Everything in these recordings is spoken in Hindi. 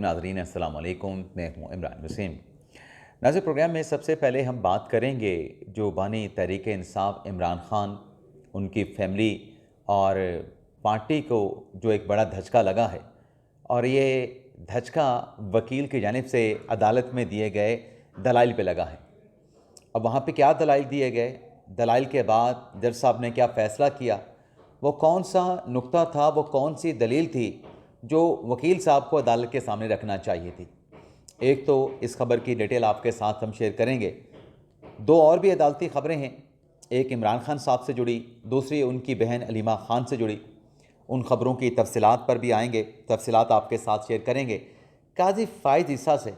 नाज़रीन अस्सलाम वालेकुम, मैं हूँ इमरान वसीम। नाज़रीन, प्रोग्राम में सबसे पहले हम बात करेंगे जो बानी तहरीक-ए-इंसाफ इमरान खान, उनकी फैमिली और पार्टी को जो एक बड़ा धचका लगा है, और ये धचका वकील की जानिब से अदालत में दिए गए दलाइल पे लगा है। अब वहाँ पे क्या दलाइल दिए गए, दलाइल के बाद जज साहब ने क्या फ़ैसला किया, वो कौन सा नुक्ता था, वो कौन सी दलील थी जो वकील साहब को अदालत के सामने रखना चाहिए थी। एक तो इस खबर की डिटेल आपके साथ हम शेयर करेंगे। दो और भी अदालती ख़बरें हैं, एक इमरान खान साहब से जुड़ी, दूसरी उनकी बहन अलीमा खान से जुड़ी। उन ख़बरों की तफसीलात पर भी आएंगे, तफसीलात आपके साथ शेयर करेंगे। काजी फ़ाइज़ ईसा से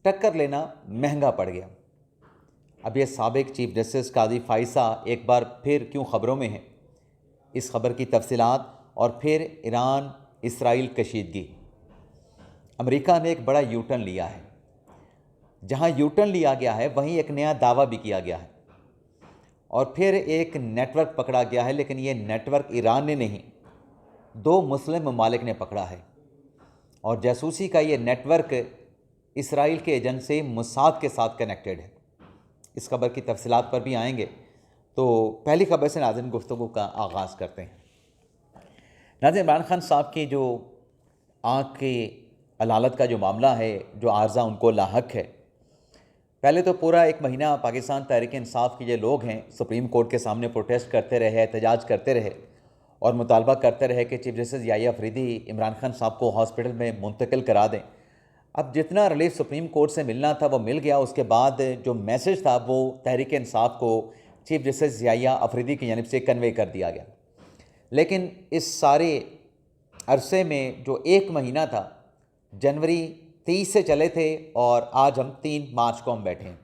टक्कर लेना महंगा पड़ गया। अब ये साबिक चीफ जस्टिस काजी फ़ाइज़ा एक बार फिर क्यों ख़बरों में है, इस खबर की तफसीलात। और फिर ईरान इसराइल कशीदगी। अमेरिका ने एक बड़ा यू टर्न लिया है। जहां यू टर्न लिया गया है वहीं एक नया दावा भी किया गया है, और फिर एक नेटवर्क पकड़ा गया है। लेकिन ये नेटवर्क ईरान ने नहीं, दो मुस्लिम ममालिक ने पकड़ा है, और जासूसी का ये नेटवर्क इसराइल के एजेंसी मोसाद के साथ कनेक्टेड है। इस खबर की तफसीलात पर भी आएंगे। तो पहली खबर से नाज़रीन गुफ्तगू का आगाज़ करते हैं। नाज़रीन, इमरान खान साहब की जो आँख की अदालत का जो मामला है, जो आर्ज़ा उनको लाहक है, पहले तो पूरा एक महीना पाकिस्तान तहरीक इंसाफ के ये लोग हैं सुप्रीम कोर्ट के सामने प्रोटेस्ट करते रहे, एहतजाज करते रहे और मुतालबा करते रहे कि चीफ जस्टिस याहिया अफरीदी इमरान खान साहब को हॉस्पिटल में मुंतकिल करा दें। अब जितना रिलीफ सुप्रीम कोर्ट से मिलना था वो मिल गया। उसके बाद जो मैसेज था वो तहरीक इंसाफ को चीफ जस्टिस याहिया अफरीदी की जानिब से कन्वे कर दिया गया। लेकिन इस सारे अरसे में जो एक महीना था, जनवरी 30 से चले थे और आज हम 3 मार्च को हम बैठे हैं।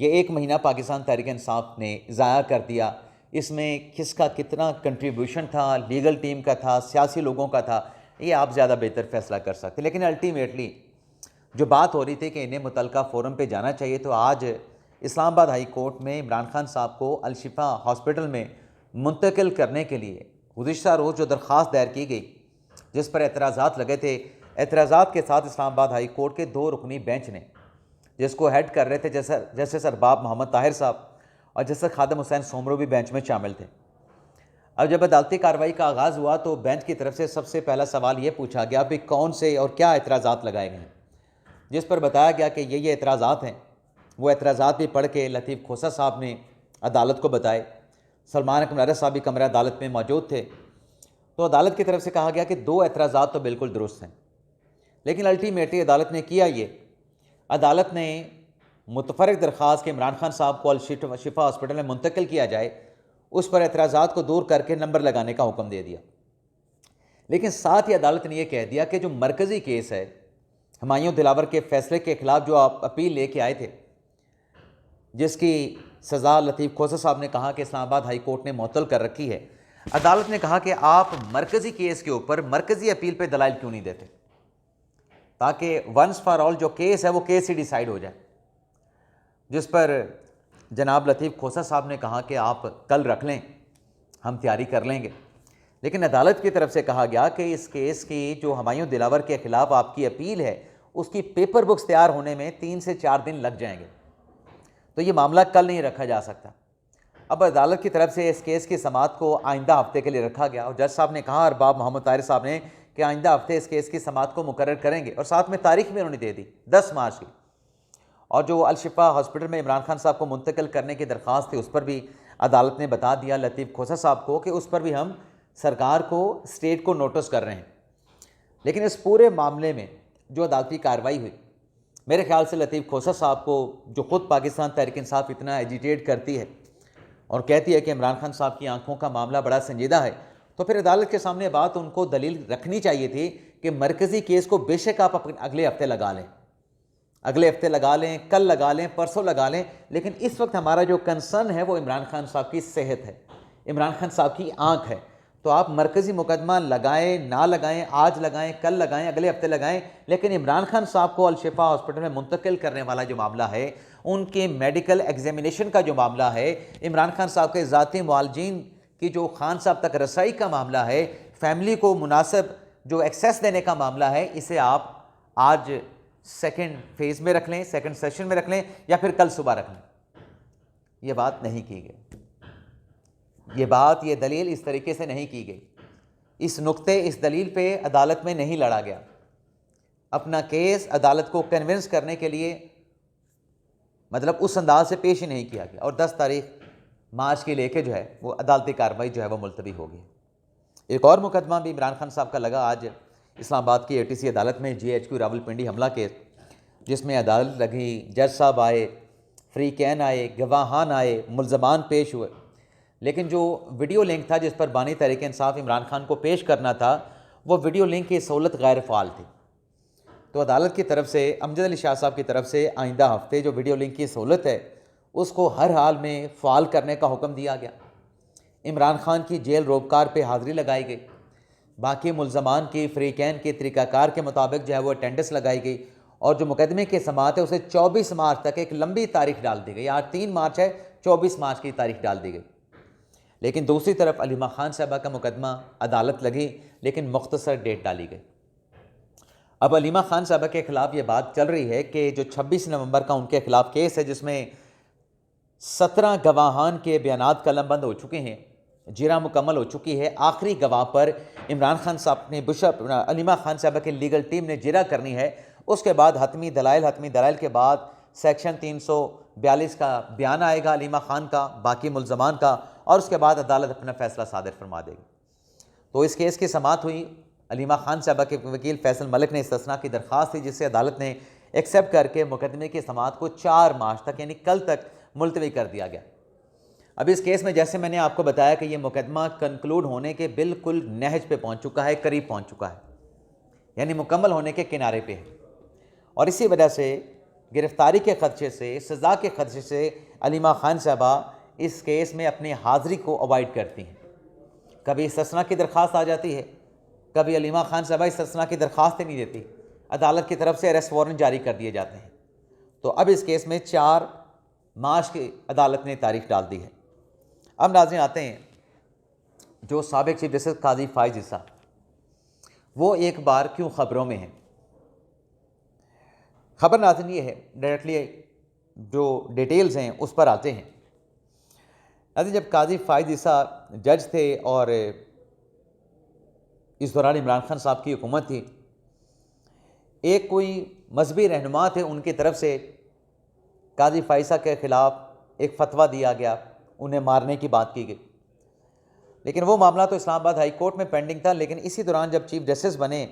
ये एक महीना पाकिस्तान तहरीक इंसाफ ने ज़ाया कर दिया। इसमें किसका कितना कंट्रीब्यूशन था, लीगल टीम का था, सियासी लोगों का था, ये आप ज़्यादा बेहतर फैसला कर सकते। लेकिन अल्टीमेटली जो बात हो रही थी कि इन्हें मुतलका फ़ोरम पे जाना चाहिए, तो आज इस्लामाबाद हाई कोर्ट में इमरान खान साहब को अल-शिफा हॉस्पिटल में मुंतकिल करने के लिए गुज़िश्ता रोज़ जो दरख्वास्त दायर की गई, जिस पर एतराज़ात लगे थे, एतराज़ात के साथ इस्लामाबाद हाई कोर्ट के 2 रुकनी बेंच ने, जिसको हेड कर रहे थे जस्टिस अरबाब मोहम्मद ताहिर साहब और जस्टिस खादिम हुसैन सोमरो भी बेंच में शामिल थे। अब जब अदालती कार्रवाई का आगाज़ हुआ तो बेंच की तरफ से सबसे पहला सवाल ये पूछा गया कि कौन से और क्या एतराज़ात लगाए गए हैं, जिस पर बताया गया कि ये एतराज़ात हैं। वो एतराज़ात भी पढ़ के लतीफ़ खोसा साहब ने अदालत को बताए। सलमान अकमल साहब भी कमरा अदालत में मौजूद थे। तो अदालत की तरफ से कहा गया कि 2 एतराज़ात तो बिल्कुल दुरुस्त हैं। लेकिन अल्टीमेटली अदालत ने किया ये, अदालत ने मुतफ़र्रिक़ दरख्वास्त के इमरान खान साहब को अल-शिफा हॉस्पिटल में मुंतकिल किया जाए, उस पर एतराज़ात को दूर करके नंबर लगाने का हुक्म दे दिया। लेकिन साथ ही अदालत ने यह कह दिया कि जो मरकज़ी केस है, हुमायूं दिलावर के फ़ैसले के ख़िलाफ़ जो आप अपील लेके आए थे, जिसकी सज़ा लतीफ़ खोसा साहब ने कहा कि इस्लामाबाद हाई कोर्ट ने मुअत्तल कर रखी है, अदालत ने कहा कि आप मरकज़ी केस के ऊपर मरकज़ी अपील पे दलाइल क्यों नहीं देते, ताकि वंस फॉर ऑल जो केस है वो केस ही डिसाइड हो जाए। जिस पर जनाब लतीफ़ खोसा साहब ने कहा कि आप कल रख लें, हम तैयारी कर लेंगे। लेकिन अदालत की तरफ से कहा गया कि इस केस की जो हुमायूं दिलावर के ख़िलाफ़ आपकी अपील है, उसकी पेपर बुक्स तैयार होने में 3 से 4 दिन लग जाएंगे, तो ये मामला कल नहीं रखा जा सकता। अब अदालत की तरफ से इस केस की समाअत को आइंदा हफ्ते के लिए रखा गया, और जज साहब ने कहा, अरबाब मोहम्मद ताहिर साहब ने, कि आइंदा हफ्ते इस केस की समाअत को मुकर्रर करेंगे, और साथ में तारीख भी उन्होंने दे दी 10 मार्च की। और जो अल-शिफा हॉस्पिटल में इमरान खान साहब को मुंतकिल करने की दरख्वास्त थी, उस पर भी अदालत ने बता दिया लतीफ़ खोसा साहब को कि उस पर भी हम सरकार को, स्टेट को नोटिस कर रहे हैं। लेकिन इस पूरे मामले में जो अदालती कार्रवाई हुई, मेरे ख्याल से लतीफ़ खोसा साहब को, जो ख़ुद पाकिस्तान तहरीक इंसाफ इतना एजिटेट करती है और कहती है कि इमरान खान साहब की आंखों का मामला बड़ा संजीदा है, तो फिर अदालत के सामने बात उनको दलील रखनी चाहिए थी कि मरकज़ी केस को बेशक आप अगले हफ्ते लगा लें, अगले हफ्ते लगा लें, कल लगा लें, परसों लगा लें, लेकिन इस वक्त हमारा जो कंसर्न है वो इमरान खान साहब की सेहत है, इमरान खान साहब की आँख है। तो आप मरकज़ी मुकदमा लगाएं ना लगाएं, आज लगाएं, कल लगाएं, अगले हफ्ते लगाएं, लेकिन इमरान खान साहब को अल-शिफा हॉस्पिटल में मुंतकिल करने वाला जो मामला है, उनके मेडिकल एग्जामिनेशन का जो मामला है, इमरान खान साहब के ज़ाती मुआलजीन की जो खान साहब तक रसाई का मामला है, फैमिली को मुनासिब जो एक्सेस देने का मामला है, इसे आप आज सेकंड फेज़ में रख लें, सेकंड सेशन में रख लें, या फिर कल सुबह रख लें। ये बात नहीं की गई। ये दलील इस तरीके से नहीं की गई। इस नुक्ते, इस दलील पे अदालत में नहीं लड़ा गया। अपना केस अदालत को कन्विंस करने के लिए मतलब उस अंदाज से पेश ही नहीं किया गया, और 10 तारीख मार्च की लेके जो है वो अदालती कार्रवाई जो है वो मुलतवी हो गई। एक और मुकदमा भी इमरान खान साहब का लगा आज इस्लामाबाद की ATC अदालत में, GHQ रावलपिंडी हमला केस, जिसमें अदालत लगी, जज साहब आए, फ्री कैन आए, गवाहान आए, मुल्ज़मान पेश हुए, लेकिन जो वीडियो लिंक था जिस पर बानी तहरीक इंसाफ इमरान खान को पेश करना था, वो वीडियो लिंक की सहूलत गैर फ़ाल थी। तो अदालत की तरफ से, अमजद अली शाह साहब की तरफ से आइंदा हफ्ते जो वीडियो लिंक की सहूलत है उसको हर हाल में फ़ाल करने का हुक्म दिया गया। इमरान खान की जेल रोबकार पे हाज़िरी लगाई गई, बाकी मुल्ज़मान की फ्री कैन के तरीक़ाकार के मुताबिक जो है वो अटेंडेंस लगाई गई, और जो मुकदमे की समाअत है उसे 24 मार्च तक एक लंबी तारीख डाल दी गई। आज 3 मार्च है, 24 मार्च की तारीख डाल दी गई। लेकिन दूसरी तरफ अलीमा खान साहबा का मुकदमा अदालत लगी, लेकिन मुख्तसर डेट डाली गई। अब अलीमा खान साहबा के ख़िलाफ़ ये बात चल रही है कि जो 26 नवंबर का उनके ख़िलाफ़ केस है, जिसमें 17 गवाहान के बयानात कलमबंद हो चुके हैं, जिरा मुकम्मल हो चुकी है, आखिरी गवाह पर इमरान खान साहब ने अलीमा खान साहबा की लीगल टीम ने जिरा करनी है। उसके बाद हतमी दलाइल के बाद सेक्शन 342 का बयान आएगा अलीमा खान का, बाकी मुल्ज़मान का, और उसके बाद अदालत अपना फ़ैसला सादर फरमा देगी। तो इस केस की समाअत हुई। अलीमा खान साहबा के वकील फैसल मलिक ने इस्तिस्ना की दरख्वास्त थी, जिससे अदालत ने एक्सेप्ट करके मुकदमे की समाअत को 4 मार्च तक यानी कल तक मुलतवी कर दिया गया। अब इस केस में जैसे मैंने आपको बताया कि यह मुकदमा कंक्लूड होने के बिल्कुल नहज पे पहुंच चुका है, करीब पहुंच चुका है, यानी मुकम्मल होने के किनारे पे है, और इसी वजह से गिरफ्तारी के खदशे से, सज़ा के खदशे से अलीमा खान साहबा इस केस में अपनी हाज़िरी को अवॉइड करती हैं। कभी इस्तिस्ना की दरख्वास्त आ जाती है, कभी अलीमा खान साहबा इस्तिस्ना की दरख्वास्त ही नहीं देती, अदालत की तरफ से अरेस्ट वारंट जारी कर दिए जाते हैं। तो अब इस केस में 4 मार्च की अदालत ने तारीख डाल दी है। अब नाज़रीन आते हैं, जो साबिक़ चीफ जस्टिस काजी फ़ाइज़ ईसा, वो एक बार क्यों ख़बरों में हैं। ख़बर नाज़रीन ये है, डायरेक्टली जो डिटेल्स हैं उस पर आते हैं। नाज़रीन, जब काजी फ़ाइज़ ईसा जज थे और इस दौरान इमरान खान साहब की हुकूमत थी, एक कोई मजहबी रहनुमा थे, उनकी तरफ से काजी फ़ाइज़ ईसा के ख़िलाफ़ एक फ़तवा दिया गया, उन्हें मारने की बात की गई। लेकिन वो मामला तो इस्लामाबाद हाई कोर्ट में पेंडिंग था। लेकिन इसी दौरान जब चीफ जस्टिस बने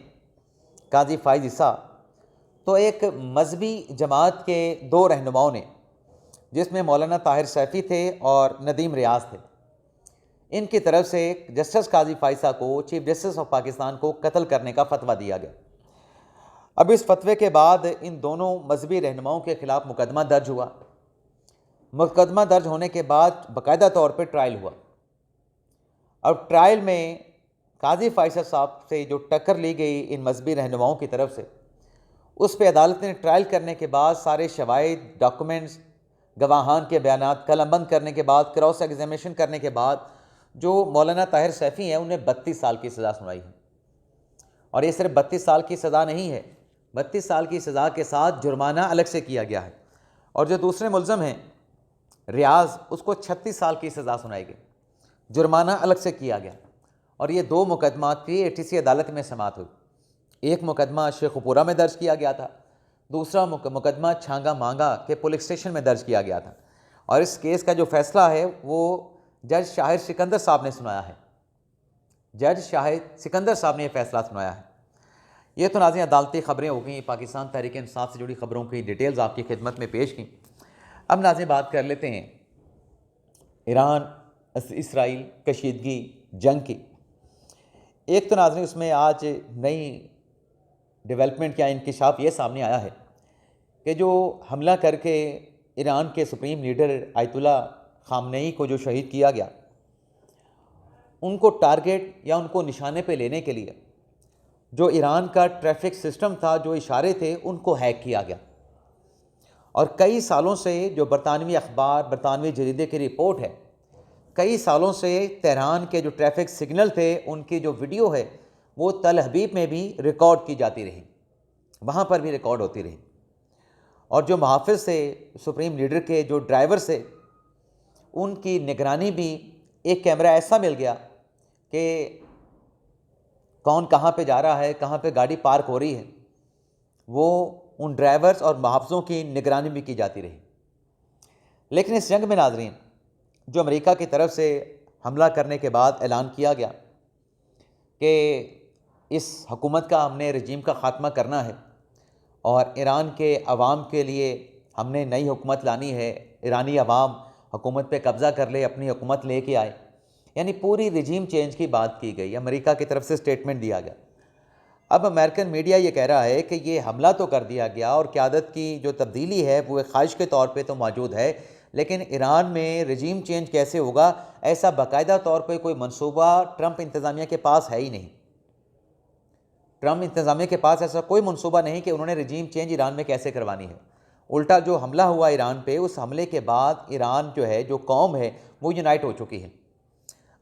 काजी फ़ाइज़ ईसा, तो एक मजहबी जमात के 2 रहनुमाओं ने, जिसमें मौलाना ताहिर सैफ़ी थे और नदीम रियाज थे, इनकी तरफ से जस्टिस काजी फ़ाइज़ ईसा को, चीफ जस्टिस ऑफ पाकिस्तान को कत्ल करने का फ़तवा दिया गया। अब इस फतवे के बाद इन दोनों मजहबी रहनुमाओं के ख़िलाफ़ मुकदमा दर्ज हुआ। मुकदमा दर्ज होने के बाद बाकायदा तौर पर ट्रायल हुआ। अब ट्रायल में काजी फ़ाइज़ ईसा साहब से जो टक्कर ली गई इन मजहबी रहनुमाओं की तरफ से, उस पर अदालत ने ट्रायल करने के बाद सारे शवाहिद, डॉक्यूमेंट्स, गवाहान के बयानात कलमबंद करने के बाद, क्रॉस एग्जामिनेशन करने के बाद, जो मौलाना ताहिर सैफ़ी हैं उन्हें 32 साल की सज़ा सुनाई है। और ये सिर्फ 32 साल की सज़ा नहीं है, 32 साल की सज़ा के साथ जुर्माना अलग से किया गया है। और जो दूसरे मुल्ज़म हैं रियाज, उसको 36 साल की सज़ा सुनाई गई, जुर्माना अलग से किया गया। और ये 2 मुकदमा की ATC अदालत में समाअत हुई। एक मुकदमा शेखुपुरा में दर्ज किया गया था, दूसरा मुकदमा छांगा मांगा के पुलिस स्टेशन में दर्ज किया गया था। और इस केस का जो फैसला है वो जज शाहिद सिकंदर साहब ने सुनाया है। जज शाहिद सिकंदर साहब ने यह फैसला सुनाया है। ये तो नाज़रीन अदालती ख़बरें हो गई, पाकिस्तान तहरीक इंसाफ से जुड़ी ख़बरों की डिटेल्स आपकी खिदमत में पेश की। अब नाज़रीन बात कर लेते हैं ईरान इसराइल कशीदगी जंग की। एक तो नाज़रीन उसमें आज नई डेवलपमेंट या इंकशाफ ये सामने आया है कि जो हमला करके ईरान के सुप्रीम लीडर आयतुल्ला खामनेई को जो शहीद किया गया, उनको टारगेट या उनको निशाने पे लेने के लिए जो ईरान का ट्रैफिक सिस्टम था, जो इशारे थे, उनको हैक किया गया। और कई सालों से जो बरतानवी अखबार, बरतानवी जरीदे की रिपोर्ट है, कई सालों से तेहरान के जो ट्रैफिक सिग्नल थे उनकी जो वीडियो है वो तल हबीब में भी रिकॉर्ड की जाती रही। वहाँ पर भी रिकॉर्ड होती रही। और जो मुहाफ़िज़ थे, सुप्रीम लीडर के जो ड्राइवर थे, उनकी निगरानी भी एक कैमरा ऐसा मिल गया कि कौन कहाँ पे जा रहा है, कहाँ पे गाड़ी पार्क हो रही है, वो उन ड्राइवर्स और मुहाफ़िज़ों की निगरानी भी की जाती रही। लेकिन इस जंग में नाज़रीन, जो अमेरिका की तरफ से हमला करने के बाद ऐलान किया गया कि इस हुकूमत का हमने रजीम का ख़ात्मा करना है और ईरान के अवाम के लिए हमने नई हुकूमत लानी है, ईरानी अवाम हुकूमत पे कब्ज़ा कर ले, अपनी हुकूमत लेके आए, यानी पूरी रजीम चेंज की बात की गई, अमेरिका की तरफ से स्टेटमेंट दिया गया। अब अमेरिकन मीडिया ये कह रहा है कि ये हमला तो कर दिया गया और क़यादत की जो तब्दीली है वो एक ख्वाहिश के तौर पे तो मौजूद है, लेकिन ईरान में रजीम चेंज कैसे होगा, ऐसा बाकायदा तौर पे कोई मंसूबा ट्रंप इंतज़ामिया के पास है ही नहीं। ट्रंप इंतज़ामिया के पास ऐसा कोई मंसूबा नहीं कि उन्होंने रजीम चेंज ईरान में कैसे करवानी है। उल्टा जो हमला हुआ ईरान पे, उस हमले के बाद ईरान जो है, जो कौम है, वो यूनाइट हो चुकी है।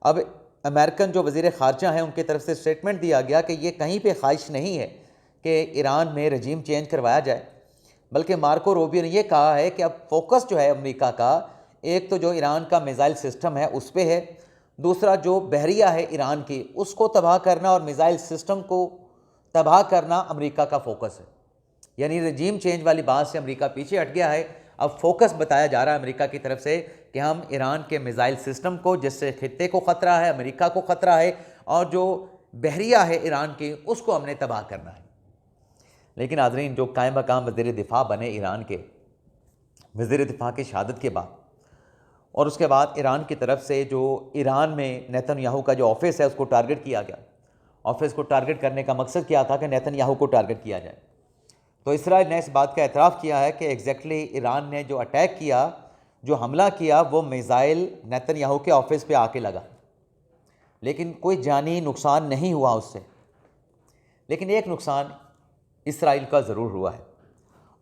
अब अमेरिकन जो वज़ीर ख़ारजा हैं, उनकी तरफ से स्टेटमेंट दिया गया कि ये कहीं पे ख्वाहिश नहीं है कि ईरान में रजीम चेंज करवाया जाए, बल्कि मार्को रूबियो ने यह कहा है कि अब फोकस जो है अमेरिका का, एक तो जो ईरान का मिज़ाइल सिस्टम है उस पर है, दूसरा जो बहरिया है ईरान की, उसको तबाह करना और मिज़ाइल सिस्टम को तबाह करना अमेरिका का फोकस है। यानी रजीम चेंज वाली बात से अमेरिका पीछे हट गया है। अब फोकस बताया जा रहा है अमेरिका की तरफ से कि हम ईरान के मिज़ाइल सिस्टम को, जिससे खित्ते को ख़तरा है, अमेरिका को ख़तरा है, और जो बहरिया है ईरान की, उसको हमने तबाह करना है। लेकिन नाज़रीन, जो कायम मकाम वज़ीर दिफ़ा बने ईरान के, वज़ीर दिफ़ा की शहादत के बाद और उसके बाद ईरान की तरफ से जो ईरान में नेतन्याहू का जो ऑफिस है उसको टारगेट किया गया। ऑफिस को टारगेट करने का मकसद क्या था कि नेतन्याहू को टारगेट किया जाए। तो इसराइल ने इस बात का एतराफ़ किया है कि एग्जैक्टली ईरान ने जो अटैक किया, जो हमला किया, वो मिज़ाइल नेतन्याहू के ऑफिस पे आके लगा, लेकिन कोई जानी नुकसान नहीं हुआ उससे। लेकिन एक नुकसान इसराइल का ज़रूर हुआ है,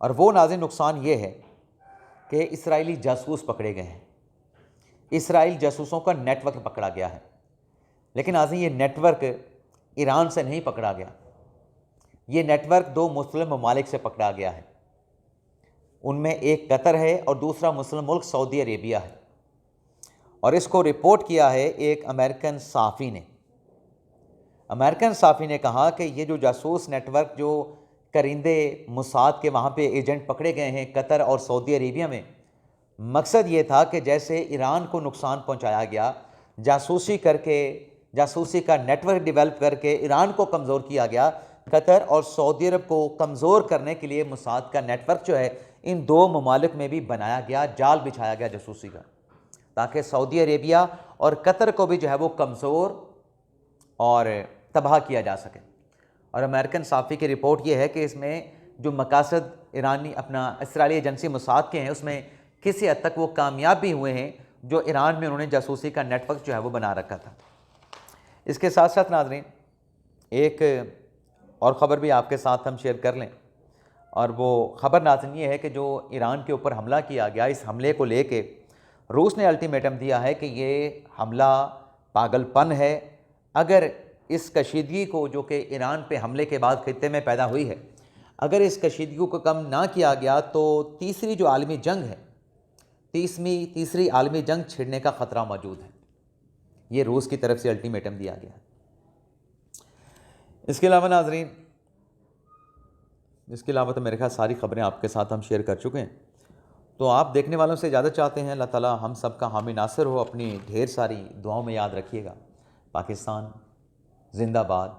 और वो नाज़रीन नुकसान ये है कि इसराइली जासूस पकड़े गए हैं। इसराइल जासूसों का नेटवर्क पकड़ा गया है। लेकिन नाज़रीन, ये नेटवर्क ईरान से नहीं पकड़ा गया, ये नेटवर्क दो मुस्लिम ममालिक से पकड़ा गया है। उनमें एक कतर है और दूसरा मुस्लिम मुल्क सऊदी अरेबिया है। और इसको रिपोर्ट किया है एक अमेरिकन सहाफ़ी ने। अमेरिकन सहाफ़ी ने कहा कि ये जो जासूस नेटवर्क, जो करिंदे मुसाद के वहाँ पे एजेंट पकड़े गए हैं कतर और सऊदी अरेबिया में, मकसद ये था कि जैसे ईरान को नुकसान पहुँचाया गया, जासूसी करके, जासूसी का नेटवर्क डेवलप करके ईरान को कमज़ोर किया गया, कतर और सऊदी अरब को कमज़ोर करने के लिए मुसाद का नेटवर्क जो है इन दो ममालिक में भी बनाया गया, जाल बिछाया गया जासूसी का, ताकि सऊदी अरेबिया और कतर को भी जो है वो कमज़ोर और तबाह किया जा सके। और अमेरिकन सहाफ़ी की रिपोर्ट ये है कि इसमें जो मकासद ईरानी अपना इसराइली एजेंसी मुसाद के हैं, उसमें किसी हद तक वो कामयाब भी हुए हैं, जो ईरान में उन्होंने जासूसी का नेटवर्क जो है वो बना रखा था। इसके साथ साथ नाज़रीन, एक और ख़बर भी आपके साथ हम शेयर कर लें, और वो ख़बर नाज़रीन ये है कि जो ईरान के ऊपर हमला किया गया, इस हमले को लेके रूस ने अल्टीमेटम दिया है कि ये हमला पागलपन है। अगर इस कशीदगी को, जो कि ईरान पे हमले के बाद खित्ते में पैदा हुई है, अगर इस कशीदगी को कम ना किया गया तो तीसरी जो आलमी जंग है, तीसरी आलमी जंग छिड़ने का ख़तरा मौजूद है। ये रूस की तरफ से अल्टीमेटम दिया गया है। इसके अलावा नाज़रीन, इसके अलावा तो मेरे ख्याल सारी ख़बरें आपके साथ हम शेयर कर चुके हैं। तो आप देखने वालों से ज़्यादा चाहते हैं अल्लाह ताला हम सब का हामी नासिर हो। अपनी ढेर सारी दुआओं में याद रखिएगा। पाकिस्तान जिंदाबाद,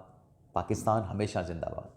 पाकिस्तान हमेशा जिंदाबाद।